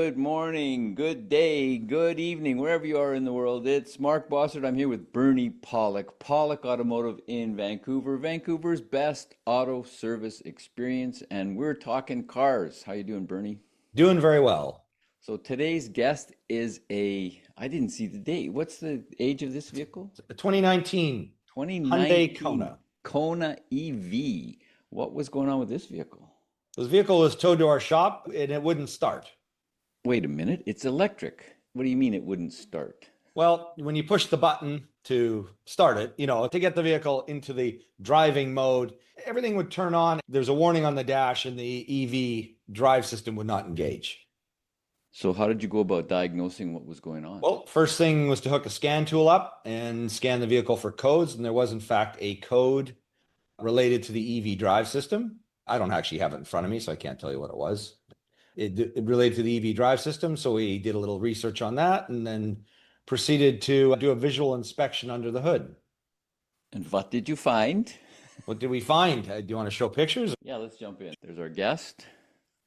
Good morning, good day, good evening, wherever you are in the world. It's Mark Bossert. I'm here with Bernie Pawlik, Pawlik Automotive in Vancouver, Vancouver's best auto service experience, and we're talking cars. How you doing, Bernie? Doing very well. So today's guest is I didn't see the date. What's the age of this vehicle? A 2019 Hyundai 2019 Kona. Kona EV. What was going on with this vehicle? This vehicle was towed to our shop and it wouldn't start. Wait a minute, it's electric. What do you mean it wouldn't start? Well, when you push the button to start it, to get the vehicle into the driving mode, everything would turn on. There's a warning on the dash and the EV drive system would not engage. So how did you go about diagnosing what was going on? Well, first thing was to hook a scan tool up and scan the vehicle for codes. And there was, in fact, a code related to the EV drive system. I don't actually have it in front of me, so I can't tell you what it was. It related to the EV drive system. So we did a little research on that and then proceeded to do a visual inspection under the hood. And what did you find? What did we find? Do you want to show pictures? Yeah, let's jump in. There's our guest.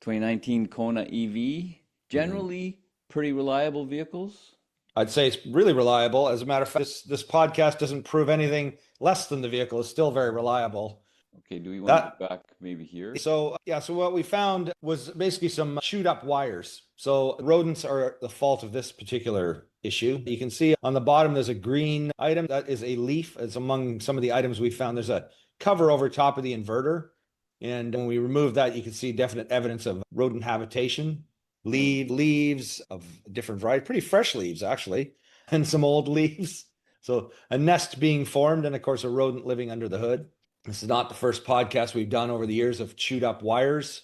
2019 Kona EV. Generally pretty reliable vehicles. I'd say it's really reliable. As a matter of fact, this podcast doesn't prove anything less than the vehicle is still very reliable. Okay, do we want to go back maybe here? So what we found was basically some chewed up wires. So rodents are the fault of this particular issue. You can see on the bottom, there's a green item that is a leaf. It's among some of the items we found. There's a cover over top of the inverter. And when we remove that, you can see definite evidence of rodent habitation. Leaves of different variety, pretty fresh leaves actually, and some old leaves. So a nest being formed and of course a rodent living under the hood. This is not the first podcast we've done over the years of chewed up wires.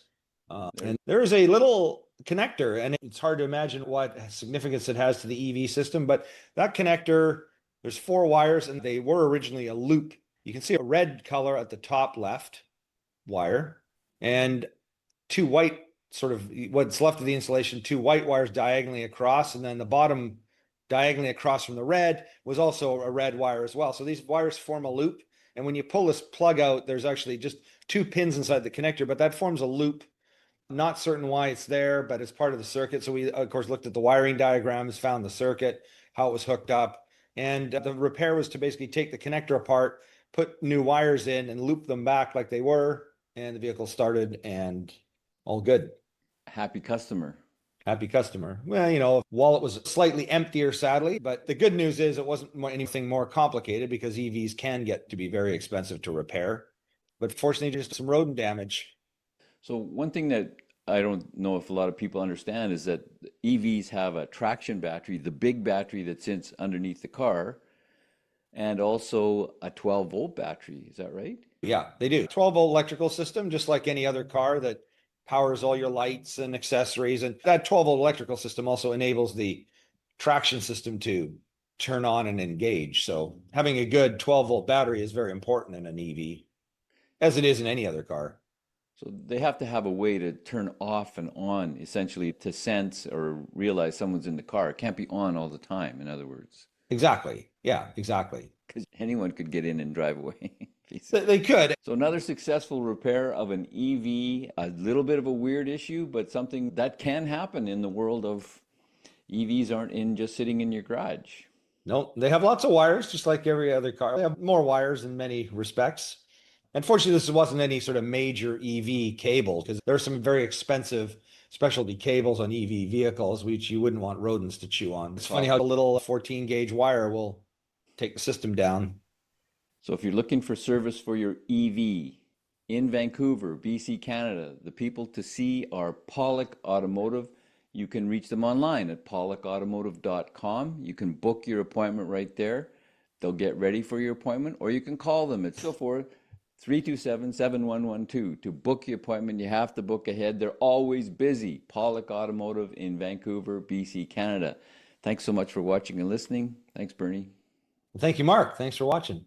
And there is a little connector, and it's hard to imagine what significance it has to the EV system, but that connector, there's 4 wires, and they were originally a loop. You can see a red color at the top left wire, and 2 white, sort of what's left of the insulation, 2 white wires diagonally across, and then the bottom diagonally across from the red was also a red wire as well. So these wires form a loop. And when you pull this plug out, there's actually just 2 pins inside the connector, but that forms a loop. Not certain why it's there, but it's part of the circuit. So we, of course, looked at the wiring diagrams, found the circuit, how it was hooked up. And the repair was to basically take the connector apart, put new wires in and loop them back like they were. And the vehicle started and all good. Happy customer. Happy customer. Well, wallet was slightly emptier, sadly, but the good news is it wasn't anything more complicated because EVs can get to be very expensive to repair. But fortunately, just some rodent damage. So one thing that I don't know if a lot of people understand is that EVs have a traction battery, the big battery that sits underneath the car, and also a 12-volt battery. Is that right? Yeah, they do. 12-volt electrical system, just like any other car that powers all your lights and accessories. And that 12-volt electrical system also enables the traction system to turn on and engage. So having a good 12-volt battery is very important in an EV, as it is in any other car. So they have to have a way to turn off and on, essentially, to sense or realize someone's in the car. It can't be on all the time, in other words. Exactly. Yeah, exactly. Because anyone could get in and drive away. They could. So another successful repair of an EV, a little bit of a weird issue, but something that can happen in the world of EVs aren't in just sitting in your garage. No, they have lots of wires, just like every other car. They have more wires in many respects. Unfortunately, this wasn't any sort of major EV cable because there are some very expensive specialty cables on EV vehicles, which you wouldn't want rodents to chew on. It's funny how a little 14 gauge wire will take the system down. So if you're looking for service for your EV in Vancouver, BC, Canada, the people to see are Pawlik Automotive. You can reach them online at pawlikautomotive.com. You can book your appointment right there. They'll get ready for your appointment, or you can call them at 327-7112. To book your appointment, you have to book ahead. They're always busy. Pawlik Automotive in Vancouver, BC, Canada. Thanks so much for watching and listening. Thanks, Bernie. Thank you, Mark. Thanks for watching.